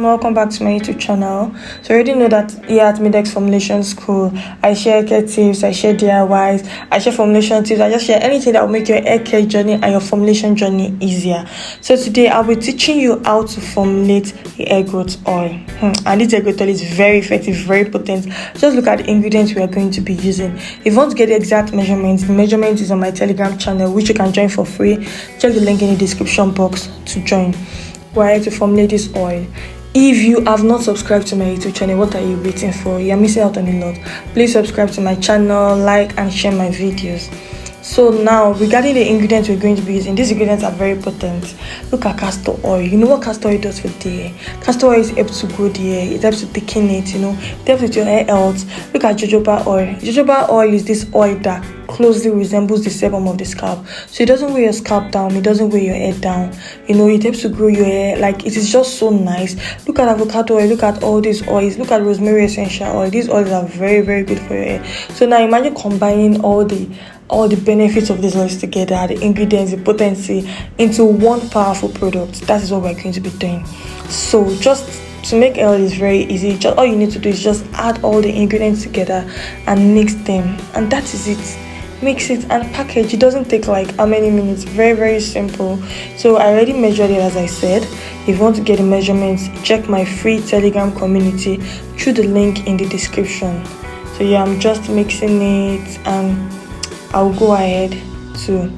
Welcome back to my YouTube channel. So you already know that here at Midex Formulation School, I share care tips, I share DIYs, I share formulation tips, I just share anything that will make your hair care journey and your formulation journey easier. So today I'll be teaching you how to formulate the hair growth oil. And this hair growth oil is very effective, very potent. Just look at the ingredients we are going to be using. If you want to get the exact measurements, the measurement is on my Telegram channel, which you can join for free. Check the link in the description box to join. Required to formulate this oil. If you have not subscribed to my YouTube channel, what are you waiting for? You're missing out on a lot. Please subscribe to my channel, like and share my videos. So now, regarding the ingredients we're going to be using, these ingredients are very potent. Look at castor oil. You know what castor oil does for the hair? Castor oil helps to grow the hair. It helps to thicken it, it helps with your hair health. Look at jojoba oil. Jojoba oil is this oil that closely resembles the sebum of the scalp. So it doesn't weigh your scalp down. It doesn't weigh your hair down. It helps to grow your hair. Like, it is just so nice. Look at avocado oil. Look at all these oils. Look at rosemary essential oil. These oils are very, very good for your hair. So now imagine combining all the benefits of these oils together, the ingredients, the potency, into one powerful product. That is what we're going to be doing. So just to make oil is very easy. Just all you need to do is just add all the ingredients together and mix them, and that is it. Mix it and package. It doesn't take like how many minutes. Very, very simple. So I already measured it, as I said. If you want to get the measurements, check my free Telegram community through the link in the description. So yeah, I'm just mixing it, and I'll go ahead to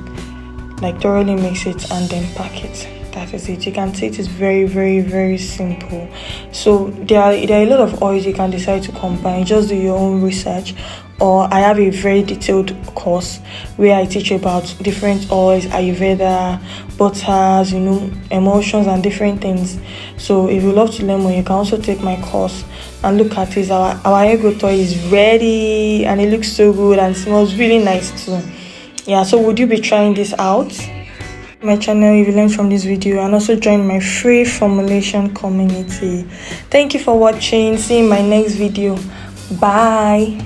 thoroughly mix it and then pack it. That is it. You can see it is very, very, very simple. So there are a lot of oils you can decide to combine. Just do your own research. Or I have a very detailed course where I teach about different oils, Ayurveda, butters, emulsions and different things. So if you love to learn more, you can also take my course and look at it. Our hair growth oil is ready, and it looks so good and smells really nice too. Yeah, so would you be trying this out? My channel if you learned from this video, and also join my free formulation community. Thank you for watching. See you in my next video. Bye.